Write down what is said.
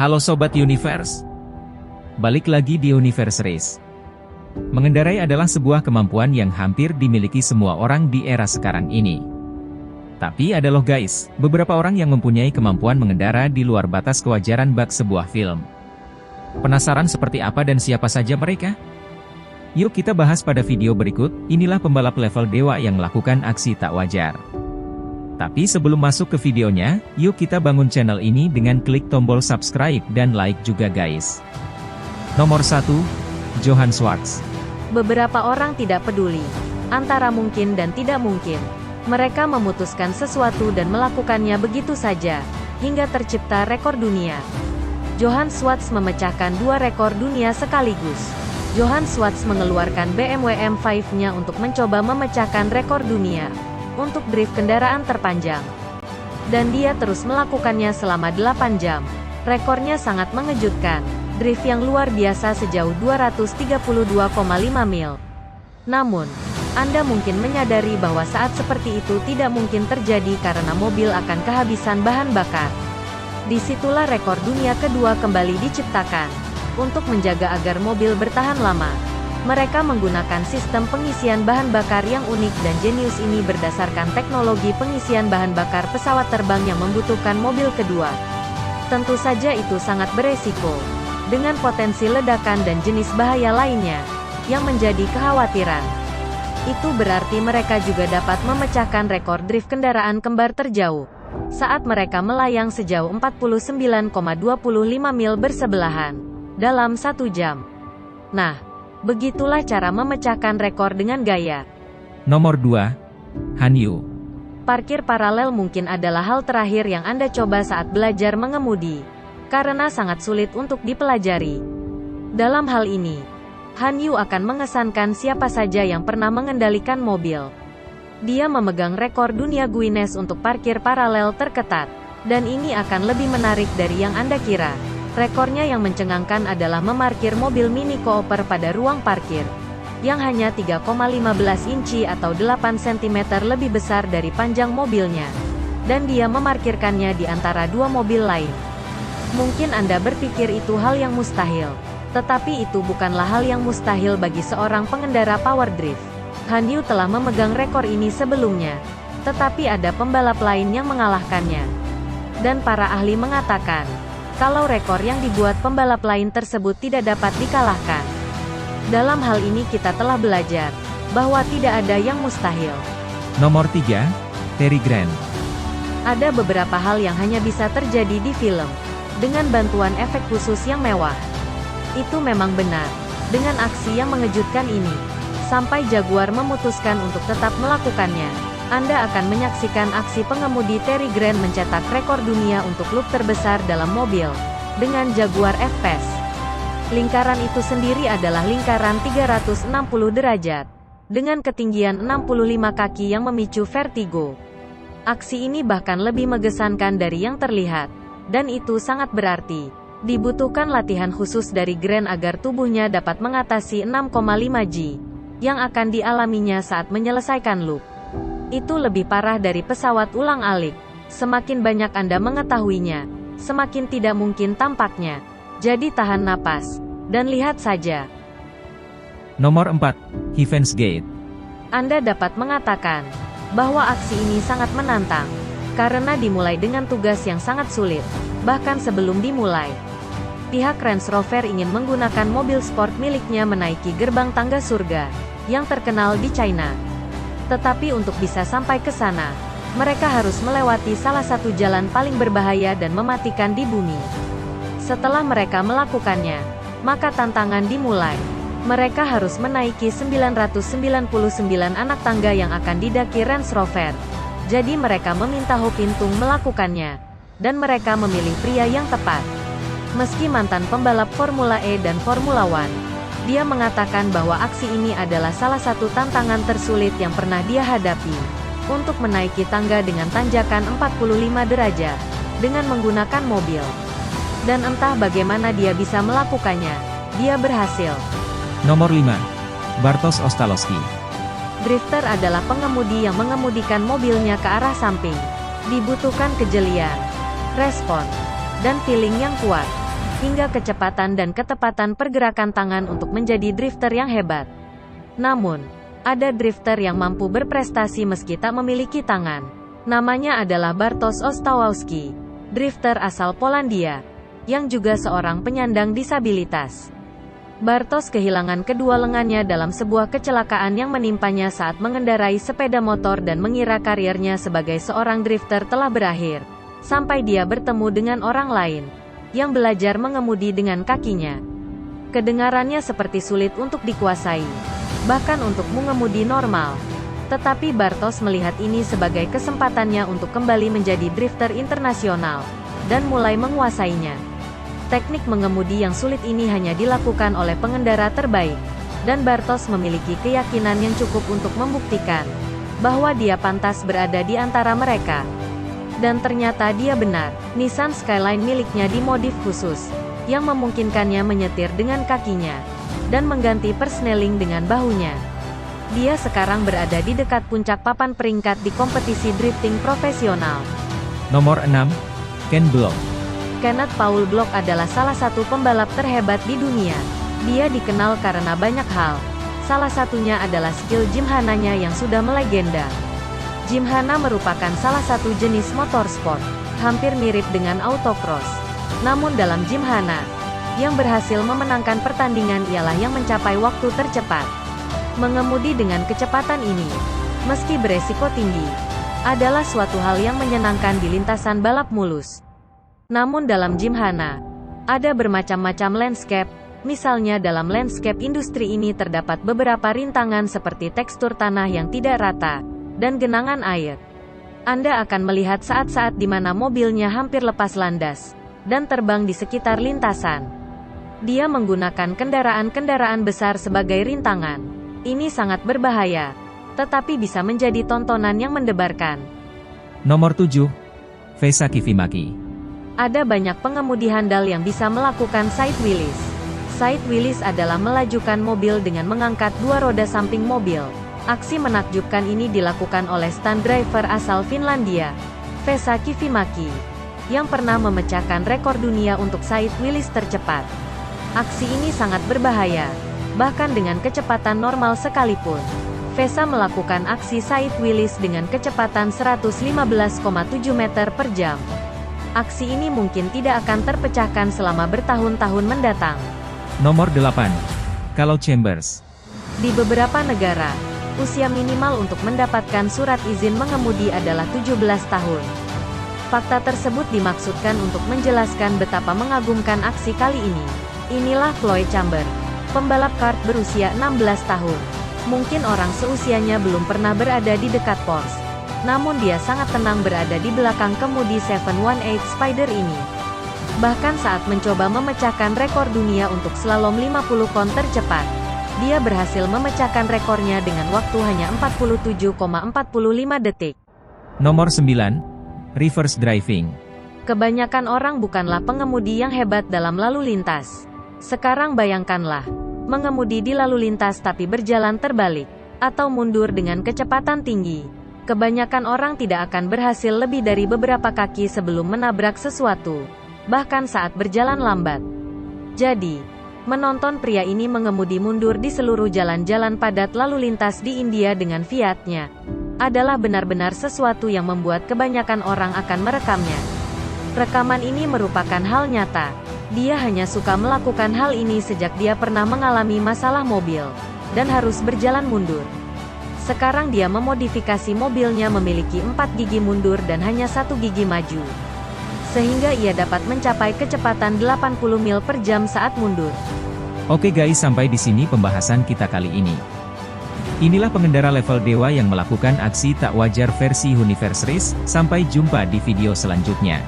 Halo Sobat Universe. Balik lagi di Universe Race. Mengendarai adalah sebuah kemampuan yang hampir dimiliki semua orang di era sekarang ini. Tapi ada loh guys, beberapa orang yang mempunyai kemampuan mengendara di luar batas kewajaran bak sebuah film. Penasaran seperti apa dan siapa saja mereka? Yuk kita bahas pada video berikut. Inilah pembalap level dewa yang melakukan aksi tak wajar. Tapi sebelum masuk ke videonya, yuk kita bangun channel ini dengan klik tombol subscribe dan like juga guys. Nomor 1. Johann Swartz. Beberapa orang tidak peduli antara mungkin dan tidak mungkin. Mereka memutuskan sesuatu dan melakukannya begitu saja, hingga tercipta rekor dunia. Johann Swartz memecahkan 2 rekor dunia sekaligus. Johann Swartz mengeluarkan BMW M5-nya untuk mencoba memecahkan rekor dunia untuk drift kendaraan terpanjang. Dan dia terus melakukannya selama 8 jam. Rekornya sangat mengejutkan. Drift yang luar biasa sejauh 232,5 mil. Namun, Anda mungkin menyadari bahwa saat seperti itu tidak mungkin terjadi karena mobil akan kehabisan bahan bakar. Disitulah rekor dunia kedua kembali diciptakan. Untuk menjaga agar mobil bertahan lama, mereka menggunakan sistem pengisian bahan bakar yang unik dan jenius ini berdasarkan teknologi pengisian bahan bakar pesawat terbang yang membutuhkan mobil kedua. Tentu saja itu sangat beresiko, dengan potensi ledakan dan jenis bahaya lainnya, yang menjadi kekhawatiran. Itu berarti mereka juga dapat memecahkan rekor drift kendaraan kembar terjauh, saat mereka melayang sejauh 49,25 mil bersebelahan, dalam 1 jam. Nah, begitulah cara memecahkan rekor dengan gaya. Nomor 2. Han Yu. Parkir paralel mungkin adalah hal terakhir yang Anda coba saat belajar mengemudi, karena sangat sulit untuk dipelajari. Dalam hal ini, Han Yu akan mengesankan siapa saja yang pernah mengendalikan mobil. Dia memegang rekor dunia Guinness untuk parkir paralel terketat, dan ini akan lebih menarik dari yang Anda kira. Rekornya yang mencengangkan adalah memarkir mobil Mini Cooper pada ruang parkir, yang hanya 3,15 inci atau 8 cm lebih besar dari panjang mobilnya. Dan dia memarkirkannya di antara 2 mobil lain. Mungkin Anda berpikir itu hal yang mustahil. Tetapi itu bukanlah hal yang mustahil bagi seorang pengendara power drift. Han Yu telah memegang rekor ini sebelumnya. Tetapi ada pembalap lain yang mengalahkannya. Dan para ahli mengatakan, kalau rekor yang dibuat pembalap lain tersebut tidak dapat dikalahkan. Dalam hal ini kita telah belajar bahwa tidak ada yang mustahil. Nomor 3. Terry Grant. Ada beberapa hal yang hanya bisa terjadi di film, dengan bantuan efek khusus yang mewah. Itu memang benar. Dengan aksi yang mengejutkan ini, sampai Jaguar memutuskan untuk tetap melakukannya, Anda akan menyaksikan aksi pengemudi Terry Grant mencetak rekor dunia untuk loop terbesar dalam mobil, dengan Jaguar F-Pace. Lingkaran itu sendiri adalah lingkaran 360 derajat, dengan ketinggian 65 kaki yang memicu vertigo. Aksi ini bahkan lebih mengesankan dari yang terlihat, dan itu sangat berarti. Dibutuhkan latihan khusus dari Grant agar tubuhnya dapat mengatasi 6,5 G, yang akan dialaminya saat menyelesaikan loop. Itu lebih parah dari pesawat ulang-alik. Semakin banyak Anda mengetahuinya, semakin tidak mungkin tampaknya. Jadi tahan napas, dan lihat saja. Nomor 4. Heaven's Gate. Anda dapat mengatakan bahwa aksi ini sangat menantang, karena dimulai dengan tugas yang sangat sulit. Bahkan sebelum dimulai, pihak Range Rover ingin menggunakan mobil sport miliknya menaiki gerbang tangga surga, yang terkenal di China. Tetapi untuk bisa sampai ke sana, mereka harus melewati salah satu jalan paling berbahaya dan mematikan di bumi. Setelah mereka melakukannya, maka tantangan dimulai. Mereka harus menaiki 999 anak tangga yang akan didaki Range Rover. Jadi mereka meminta Ho Pintung melakukannya, dan mereka memilih pria yang tepat. Meski mantan pembalap Formula E dan Formula One, dia mengatakan bahwa aksi ini adalah salah satu tantangan tersulit yang pernah dia hadapi, untuk menaiki tangga dengan tanjakan 45 derajat, dengan menggunakan mobil. Dan entah bagaimana dia bisa melakukannya, dia berhasil. Nomor 5. Bartosz Ostalowski. Drifter adalah pengemudi yang mengemudikan mobilnya ke arah samping. Dibutuhkan kejelian, respon, dan feeling yang kuat. hingga kecepatan dan ketepatan pergerakan tangan untuk menjadi drifter yang hebat. Namun, ada drifter yang mampu berprestasi meski tak memiliki tangan. Namanya adalah Bartosz Ostałowski, drifter asal Polandia, yang juga seorang penyandang disabilitas. Bartosz kehilangan kedua lengannya dalam sebuah kecelakaan yang menimpanya saat mengendarai sepeda motor dan mengira karirnya sebagai seorang drifter telah berakhir, sampai dia bertemu dengan orang lain, yang belajar mengemudi dengan kakinya. Kedengarannya seperti sulit untuk dikuasai, bahkan untuk mengemudi normal. Tetapi Bartosz melihat ini sebagai kesempatannya untuk kembali menjadi drifter internasional, dan mulai menguasainya. Teknik mengemudi yang sulit ini hanya dilakukan oleh pengendara terbaik, dan Bartosz memiliki keyakinan yang cukup untuk membuktikan bahwa dia pantas berada di antara mereka. Dan ternyata dia benar. Nissan Skyline miliknya dimodif khusus, yang memungkinkannya menyetir dengan kakinya, dan mengganti persneling dengan bahunya. Dia sekarang berada di dekat puncak papan peringkat di kompetisi drifting profesional. Nomor 6. Ken Block. Kenneth Paul Block adalah salah satu pembalap terhebat di dunia. Dia dikenal karena banyak hal. Salah satunya adalah skill gimnana-nya yang sudah melegenda. Gimnana merupakan salah satu jenis motorsport, hampir mirip dengan autocross. Namun dalam gimnana, yang berhasil memenangkan pertandingan ialah yang mencapai waktu tercepat. Mengemudi dengan kecepatan ini, meski beresiko tinggi, adalah suatu hal yang menyenangkan di lintasan balap mulus. Namun dalam gimnana, ada bermacam-macam landscape. Misalnya dalam landscape industri ini terdapat beberapa rintangan seperti tekstur tanah yang tidak rata, dan genangan air. Anda akan melihat saat-saat di mana mobilnya hampir lepas landas, dan terbang di sekitar lintasan. Dia menggunakan kendaraan-kendaraan besar sebagai rintangan. Ini sangat berbahaya, tetapi bisa menjadi tontonan yang mendebarkan. Nomor 7. Vesa Kivimaki. Ada banyak pengemudi handal yang bisa melakukan side wheelies. Side wheelies adalah melajukan mobil dengan mengangkat dua roda samping mobil. Aksi menakjubkan ini dilakukan oleh stunt driver asal Finlandia, Vesa Kivimaki, yang pernah memecahkan rekor dunia untuk side wheelies tercepat. Aksi ini sangat berbahaya, bahkan dengan kecepatan normal sekalipun. Vesa melakukan aksi side wheelies dengan kecepatan 115,7 meter per jam. Aksi ini mungkin tidak akan terpecahkan selama bertahun-tahun mendatang. Nomor 8. Kalau Chambers. Di beberapa negara, usia minimal untuk mendapatkan surat izin mengemudi adalah 17 tahun. Fakta tersebut dimaksudkan untuk menjelaskan betapa mengagumkan aksi kali ini. Inilah Chloe Chambers, pembalap kart berusia 16 tahun. Mungkin orang seusianya belum pernah berada di dekat Porsche. Namun dia sangat tenang berada di belakang kemudi 718 Spider ini. Bahkan saat mencoba memecahkan rekor dunia untuk slalom 50 kon tercepat, dia berhasil memecahkan rekornya dengan waktu hanya 47,45 detik. Nomor 9. Reverse driving. Kebanyakan orang bukanlah pengemudi yang hebat dalam lalu lintas. Sekarang bayangkanlah, mengemudi di lalu lintas tapi berjalan terbalik, atau mundur dengan kecepatan tinggi. Kebanyakan orang tidak akan berhasil lebih dari beberapa kaki sebelum menabrak sesuatu, bahkan saat berjalan lambat. Jadi, menonton pria ini mengemudi mundur di seluruh jalan-jalan padat lalu lintas di India dengan Fiat-nya adalah benar-benar sesuatu yang membuat kebanyakan orang akan merekamnya. Rekaman ini merupakan hal nyata. Dia hanya suka melakukan hal ini sejak dia pernah mengalami masalah mobil, dan harus berjalan mundur. Sekarang dia memodifikasi mobilnya memiliki 4 gigi mundur dan hanya 1 gigi maju. Sehingga ia dapat mencapai kecepatan 80 mil per jam saat mundur. Oke guys, sampai di sini pembahasan kita kali ini. Inilah pengendara level dewa yang melakukan aksi tak wajar versi Universe Race. Sampai jumpa di video selanjutnya.